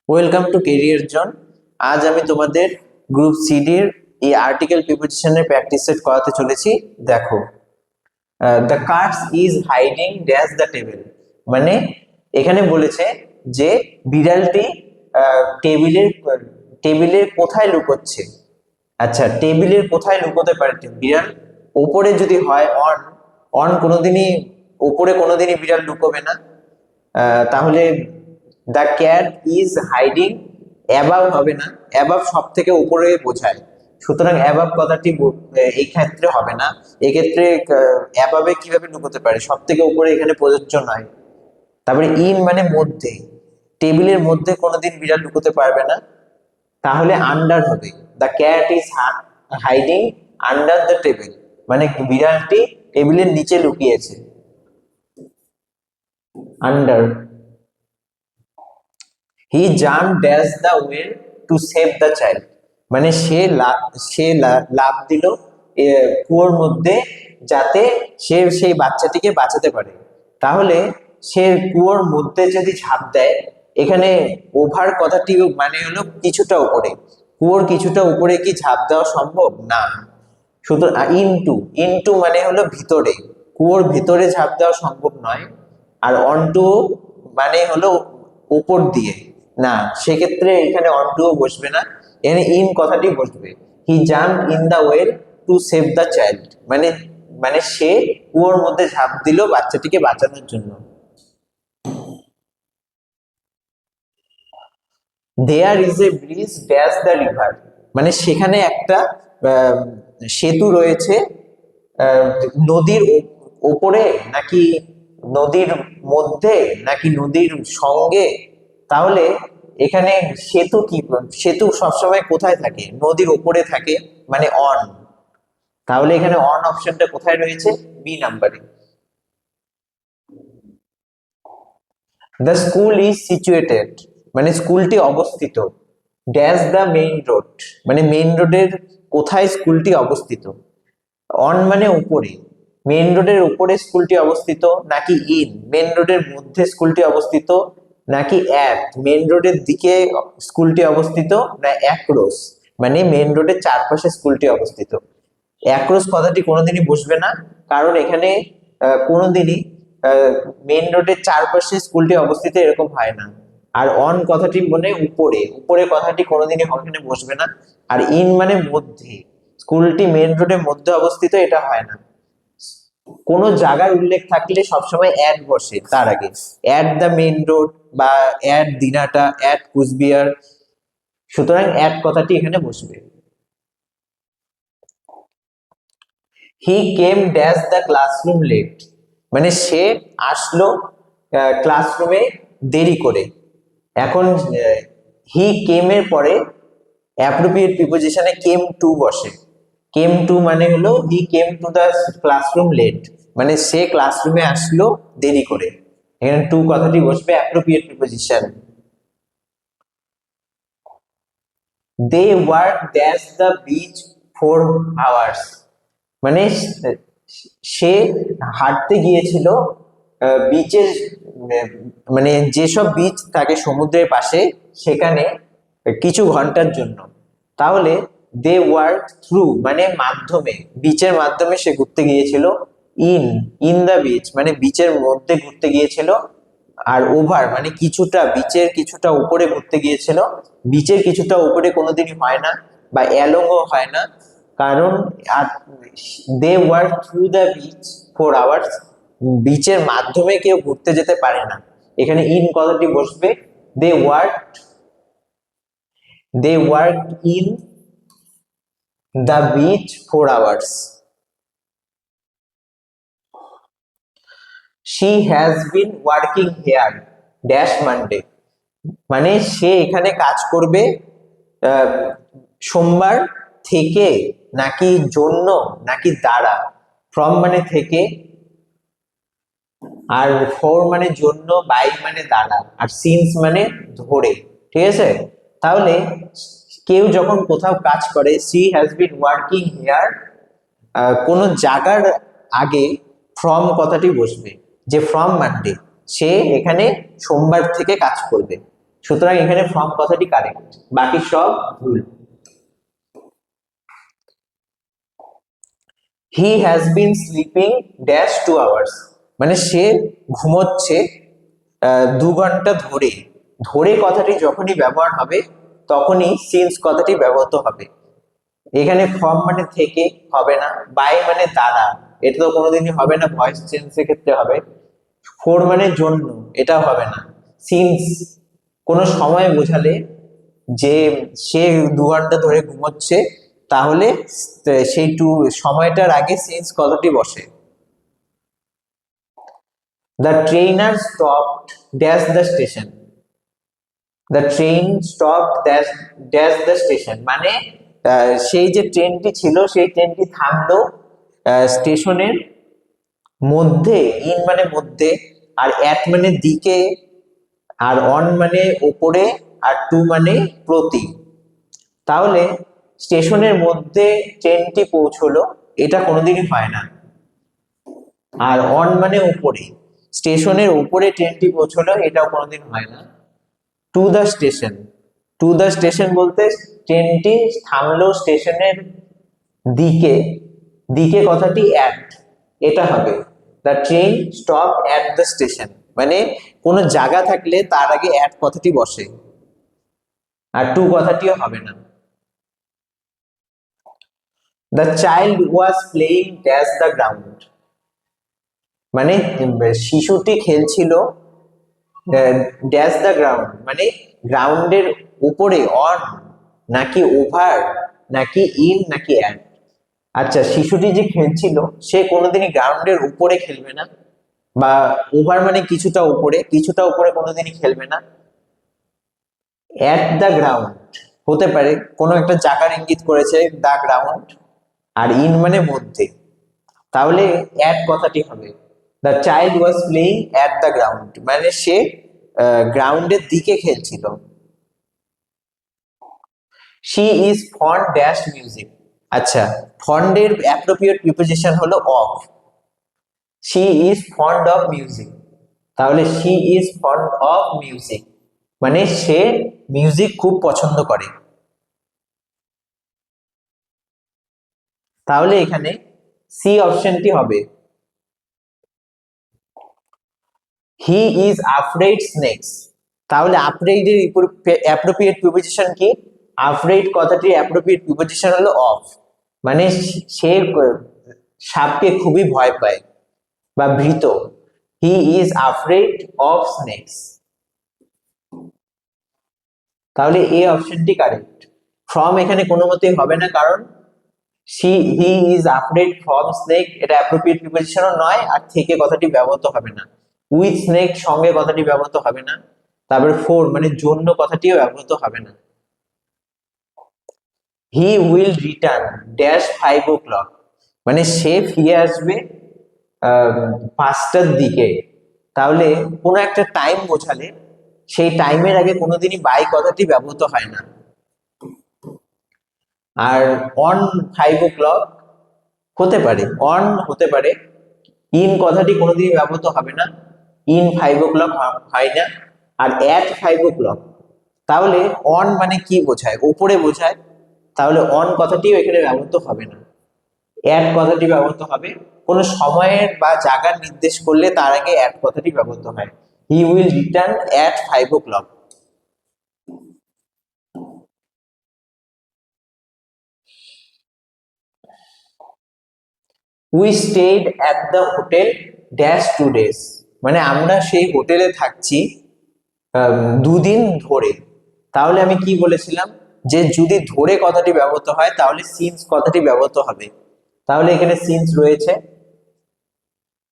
Welcome to career zone. আজ আমি তোমাদের গ্রুপ সিডির এই আর্টিকেল প্রিপোজিশনের প্র্যাকটিস সেট করাতে চলেছি। দেখো, the cars is hiding dash the table, মানে এখানে বলেছে যে বিড়ালটি টেবিলের টেবিলের কোথায় লুকোচ্ছে। আচ্ছা, টেবিলের কোথায় লুকোতে পারে বিড়াল? ওপরে যদি হয় অন, অন কোনোদিনই ওপরে কোনোদিনই বিড়াল লুকোবে না। তাহলে the cat is hiding above হবে না, অ্যাবাভ সব থেকে উপরে বোঝায়, সুতরাং অ্যাবাভ কথাটি এই ক্ষেত্রে হবে না। এক্ষেত্রে অ্যাবাভে কিভাবে লুকোতে পারে, সব থেকে উপরে এখানে প্রযোজ্য নয়। তারপরে ইন মানে মধ্যে, টেবিলের মধ্যে কোনোদিন বিড়াল লুকোতে পারবে না, তাহলে আন্ডার হবে। The cat is hiding under the table, মানে বিড়ালটি টেবিলের নিচে লুকিয়েছে। Under. He jump dash the well to save the child, মানে সে লাফ দিল কুয়োর মধ্যে যাতে সে সেই বাচ্চাটিকে বাঁচাতে পারে। তাহলে সে কুয়োর মধ্যে যদি ঝাঁপ দেয়, এখানে ওভার কথাটি মানে হলো কিছুটা উপরে, কুয়োর কিছুটা উপরে কি ঝাঁপ দেওয়া সম্ভব না। সুতরাং ইনটু, ইনটু মানে হলো ভিতরে, কুয়োর ভিতরে ঝাঁপ দেওয়া সম্ভব নয়। আর অনটু মানে হলো উপর দিয়ে, না সেক্ষেত্রে এখানে অনটুও বসবে না, এখানে ইন কথাটি বসবে। He jump in the well to save the child, মানে মানে সে কুয়োর মধ্যে ঝাঁপ দিল বাচ্চাটিকে বাঁচানোর জন্য। There is a bridge dash the river, মানে সেখানে একটা সেতু রয়েছে নদীর ওপরে নাকি নদীর মধ্যে নাকি নদীর সঙ্গে। তাহলে এখানে সেতু কি, সেতু সবসময় কোথায় থাকে? নদীর ওপরে থাকে, মানে অন। তাহলে এখানে অন অপশনটা কোথায় রয়েছে? বি নাম্বারে। দ্য স্কুল ইজ সিচুয়েটেড, মানে স্কুলটি অবস্থিত ড্যাশ দ্য মেইন রোড, মানে মেইন রোডের কোথায় স্কুলটি অবস্থিত। অন মানে উপরে, মেইন রোডের উপরে স্কুলটি অবস্থিত, নাকি ইন মেইন রোডের মধ্যে স্কুলটি অবস্থিত, নাকি অ্যাট মেইন রোডের দিকে স্কুলটি অবস্থিত, না অ্যাক্রস মানে মেইন রোডের চারপাশে স্কুলটি অবস্থিত। অ্যাক্রস কথাটি কোনোদিনই বসবে না, কারণ এখানে কোনোদিনই মেইন রোডের চারপাশে স্কুলটি অবস্থিত এরকম হয় না। আর অন কথাটি মানে উপরে, উপরে কথাটি কোনোদিনই এখানে বসবে না। আর ইন মানে মধ্যে, স্কুলটি মেইন রোডের মধ্যে অবস্থিত, এটা হয় না। কোন জায়গার উল্লেখ থাকলে সবসময় অ্যাট বসে তার আগে, অ্যাট দ্য মেইন রোড বা অ্যাট দিনাটা, অ্যাট কুচবিহার, সুতরাং অ্যাট কথাটি এখানে বসবে। He came dash the classroom late, মানে সে আসলো ক্লাসরুমে দেরি করে। এখন হি কেম এর পরে অ্যাপ্রোপ্রিয়েট প্রিপোজিশনে কেম টু বসে। কেম টু মানে হলো he came to the classroom late, মানে সে ক্লাসরুমে আসলো দেরি করে, এখানে টু কথাটি বসবে appropriate preposition. They walk dash the beach for hours, মানে সে হাঁটতে গিয়েছিল বিচের, মানে যেসব বিচ থাকে সমুদ্রের পাশে সেখানে কিছু ঘন্টার জন্য। তাহলে দে ওয়ার্ক থ্রু মানে মাধ্যমে, বিচের মাধ্যমে সে ঘুরতে গিয়েছিল। ইন, ইন দা বিচ মানে বিচের মধ্যে ঘুরতে গিয়েছিল। আর ওভার মানে কিছুটা, বিচের কিছুটা উপরে ঘুরতে গিয়েছিল। বিচের কিছুটা উপরে কোনোদিনই হয় না, বা অ্যালংও হয় না, কারণ they walk through the beach for hours, বিচের মাধ্যমে কেউ ঘুরতে যেতে পারে না, এখানে ইন কথাটি বসবে। They walk, they walk in the beach for hours. She has been working here dash Monday, মানে সে এখানে কাজ করবে সোমবার থেকে, নাকি জন্য নাকি দ্বারা। ফ্রম মানে থেকে, আর ফর মানে জন্য, বাই মানে দ্বারা, আর সিন্স মানে ধরে। ঠিক আছে, তাহলে কেউ যখন কোথাও কাজ করে, she has been working here, কোন জায়গার আগে ফ্রম কথাটি বসবে, যে ফ্রম মানডে সে এখানে সোমবার থেকে কাজ করবে, সুতরাং এখানে ফ্রম কথাটি কারেক্ট, বাকি সব ভুল। He has been sleeping dash 2 hours, মানে সে ঘুমোচ্ছে 2 ঘন্টা ধরে। ধরে কথাটি যখনই ব্যবহার হবে তখনই সিন্স কথাটি ব্যবহৃত হবে। এখানে ফ্রম মানে থেকে হবে না, বাই মানে দ্বারা, এটা তো কোনোদিনই হবে না, ভয়েস চেঞ্জের ক্ষেত্রে হবে। ফোর মানে জন্য, এটাও হবে না। সিন্স কোনো সময় বোঝালে যে সে 2 ঘন্টা ধরে ঘুমোচ্ছে, তাহলে সেই সময়টার আগে সিন্স কথাটি বসে। The trainer stopped dash the station, the train stopped dash dash the station, মানে সেই যে ট্রেনটি ছিল সেই ট্রেনটি থামলো স্টেশনের মধ্যে। ইন মানে মধ্যে, আর অ্যাট মানে দিকে, আর অন মানে ওপরে, আর টু মানে প্রতি। তাহলে স্টেশনের মধ্যে ট্রেনটি পৌঁছলো, এটা কোনোদিনই হয় না। আর অন মানে উপরে, স্টেশনের উপরে ট্রেনটি পৌঁছলো, এটাও কোনোদিন হয় না। To the station, to the station বলতে ট্রেনটি থামলো স্টেশনের দিকে, দিকে কথাটি অ্যাট, এটা হবে। The train stop at the station, মানে কোনো জায়গা থাকলে তার আগে অ্যাট কথাটি বসে, আর টু কথাটিও হবে না। The child was playing dash the ground, মানে শিশুটি খেলছিল ড্যাশ দ্য গ্রাউন্ড, মানে গ্রাউন্ডের উপরে, অন নাকি ওভার নাকি ইন নাকি অ্যাট। আচ্ছা, শিশুটি যে খেলছিল সে কোনোদিনই গ্রাউন্ডের উপরে খেলবে না, বা ওভার মানে কিছুটা উপরে, কিছুটা উপরে কোনোদিনই খেলবে না। অ্যাট দ্য গ্রাউন্ড হতে পারে কোনো একটা জায়গার ইঙ্গিত করেছে দ্য গ্রাউন্ড, আর ইন মানে মধ্যে, তাহলে অ্যাট কথাটি হবে। The child was playing at the ground, মানে সে গ্রাউন্ডের দিকে খেলছিল। She is fond dash music, আচ্ছা ফন্ডের অ্যাপ্রোপ্রিয়েট প্রিপোজিশন হলো of. She is fond of music, তাহলে she is fond of music, মানে সে মিউজিক খুব পছন্দ করে। তাহলে এখানে সি অপশনটি হবে। হি ইজ আফ্রেড স্নেকস, তাহলে আফ্রেড এর অ্যাপ্রোপ্রিয়েট প্রিপোজিশন কি? আফ্রেড কথাটির অ্যাপ্রোপ্রিয়েট প্রিপোজিশন হলো অফ, মানে সে সাপকে খুবই ভয় পায় বা ভীত। He is afraid of snake's, তাহলে এই অপশনটি কারেক্ট। ফ্রম এখানে কোনো মতেই হবে না, কারণ he is afraid from snake এটা অ্যাপ্রোপ্রিয়েট প্রিপোজিশনও নয়, আর থেকে কথাটি ব্যবহৃত হবে না। উইথ স্নেক সঙ্গে কথাটি ব্যবহৃত হবে না। তারপরে ফোর মানে জন্য কথাটিও ব্যবহৃত হবে না। হি উইল রিটার্ন ড্যাশ 5 o'clock, মানে সে ফিরে আসবে 5টার দিকে। তাহলে কোনো একটা টাইম বোঝালে সেই টাইমের আগে কোনোদিনই বাই কথাটি ব্যবহৃত হয় না। আর অন 5 o'clock হতে পারে, অন হতে পারে, ইন কথাটি কোনোদিনই ব্যবহৃত হবে না, ইন 5 o'clock হয় না। আর অ্যাট 5 o'clock, তাহলে অন মানে কি বোঝায়? উপরে বোঝায়, তাহলে অন কথাটিও এখানে ব্যবহৃত হবে না। অ্যাট কথাটি ব্যবহৃত হবে, কোনো সময়ের বা জায়গার নির্দেশ করলে তার আগে অ্যাট কথাটি ব্যবহৃত হয়। He will return at 5 o'clock। We stayed at the hotel dash 2 days, মানে আমরা সেই হোটেলে থাকছি 2 দিন ধরে। তাহলে আমি কি বলেছিলাম যে যদি ধরে কথাটি ব্যবহৃত হয় তাহলে সিন্স কথাটি ব্যবহৃত হবে। তাহলে এখানে সিন্স রয়েছে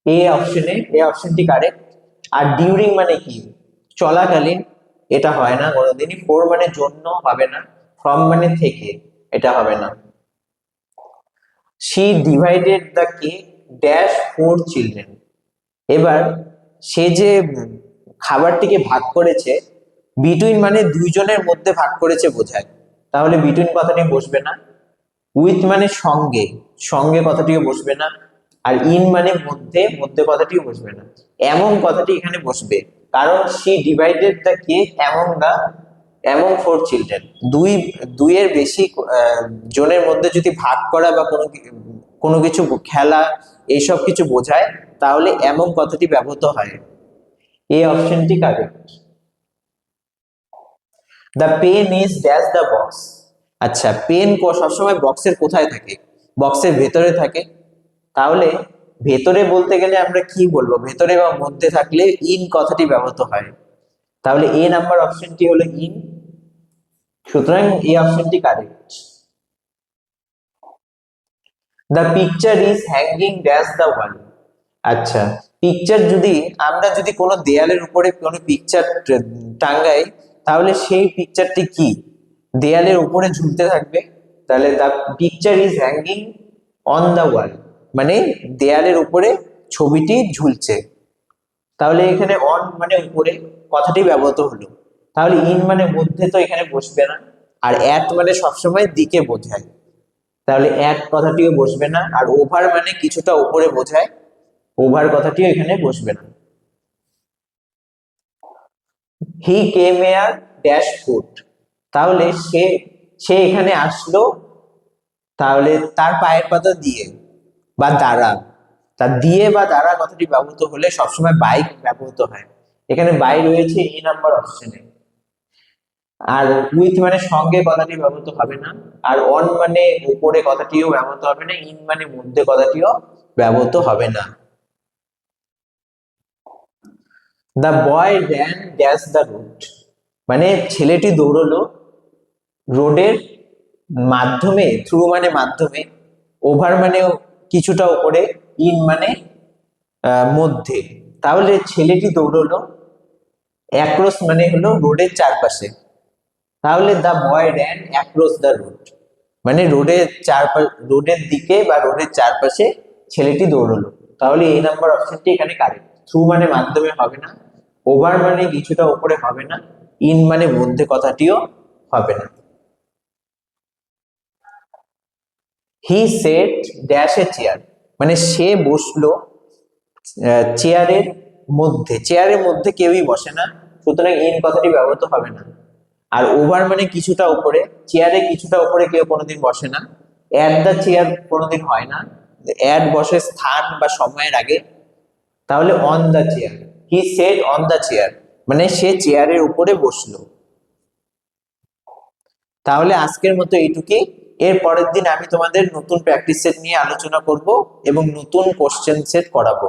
এই অপশনে, এই অপশনটি কারেক্ট। আর ডিউরিং মানে কি? চলাকালীন, এটা হয় না কোনোদিনই। ফোর মানে জন্য হবে না, ফ্রম মানে থেকে, এটা হবে না। she divided the cake dash 4 children, এবার সে যে খাবারটিকে ভাগ করেছে, বিটুইন মানে দুইজনের মধ্যে ভাগ করেছে বোঝায়, তাহলে বিটুইন কথাটি বসবে না। উইথ মানে সঙ্গে, সঙ্গে কথাটিও বসবে না। আর ইন মানে মধ্যে, মধ্যে কথাটিও বসবে না। এমন কথাটি এখানে বসবে, কারণ she divided the cake among four children. দুইয়ের বেশি জনের মধ্যে যদি ভাগ করা বা কোনো কিছু খেলা এইসব কিছু বোঝায় তাহলে among কথাটি ব্যবহৃত হয়। এই অপশনটি correct. The pen is dash the box. আচ্ছা, পেন সবসময় বক্সের কোথায় থাকে? বক্সের ভেতরে থাকে। তাহলে ভেতরে বলতে গেলে আমরা কি বলবো? ভেতরে বা মধ্যে থাকলে ইন কথাটি ব্যবহৃত হয়। তাহলে এ নাম্বার অপশনটি হলো ইন। সুতরাং এই অপশনটি correct. The picture is hanging dash the wall. আচ্ছা, পিকচার আমরা যদি কোনো দেয়ালের উপরে কোনো পিকচার টাঙ্গাই তাহলে সেই পিকচারটি কি দেয়ালের উপরে ঝুলতে থাকবে। তাহলে the picture is hanging on the wall, মানে দেয়ালের উপরে ছবিটি ঝুলছে। তাহলে এখানে অন মানে উপরে কথাটি ব্যবহৃত হলো। তাহলে ইন মানে মধ্যে তো এখানে বসবে না, আর অ্যাট মানে সবসময় দিকে বোঝায়, তাহলে অ্যাট কথাটিও বসবে না। আর ওভার মানে কিছুটা উপরে বোঝায়, ওভার কথাটিও এখানে বসবে না। হি কেম হিয়ার ড্যাশ ফুট, তাহলে সে এখানে আসলো তাহলে তার পায়ের পাতা দিয়ে বা দ্বারা, তার দিয়ে বা দ্বারা কথাটি ব্যবহৃত হলে সবসময় বাইক ব্যবহৃত হয়। এখানে বাই রয়েছে এই নাম্বার অপশনে। আর উইথ মানে সঙ্গে কথাটি ব্যবহৃত হবে না, আর অন মানে উপরে কথাটিও ব্যবহৃত হবে না, ইন মানে মধ্যে কথাটিও ব্যবহৃত হবে না। The boy ran dash the road, মানে ছেলেটি দৌড়লো রোডের মাধ্যমে, থ্রু মানে মাধ্যমে, ওভার মানে কিছুটা উপরে, ইন মানে মধ্যে। তাহলে ছেলেটি দৌড়লো অ্যাক্রস মানে হলো রোডের চারপাশে। তাহলে the boy ran across the road, মানে রোডের দিকে বা রোডের চারপাশে ছেলেটি দৌড়লো। তাহলে এই নাম্বার অপশনটি এখানে কারেক্ট। থ্রু মানে মাধ্যমে হবে না, ওভার মানে কিছুটা উপরে হবে না, ইন মানে মধ্যে কথাটিও হবে না। He said dash a chair, মানে সে বসলো চেয়ারের মধ্যে। চেয়ারের মধ্যে কেউই বসে না, সুতরাং ইন কথাটি ব্যবহৃত হবে না। আর ওভার মানে কিছুটা উপরে, চেয়ারে কিছুটা উপরে কেউ কোনোদিন বসে না। অ্যাট দ্য চেয়ার কোনোদিন হয় না, অ্যাট বসে স্থান বা সময়ের আগে। তাহলে on the chair, he said on the chair, মানে সে চেয়ারের উপরে বসলো। তাহলে আজকের মতো এইটুকুই। এর পরের দিন আমি তোমাদের নতুন প্র্যাকটিস সেট নিয়ে আলোচনা করব এবং নতুন কোশ্চেন সেট করাবো।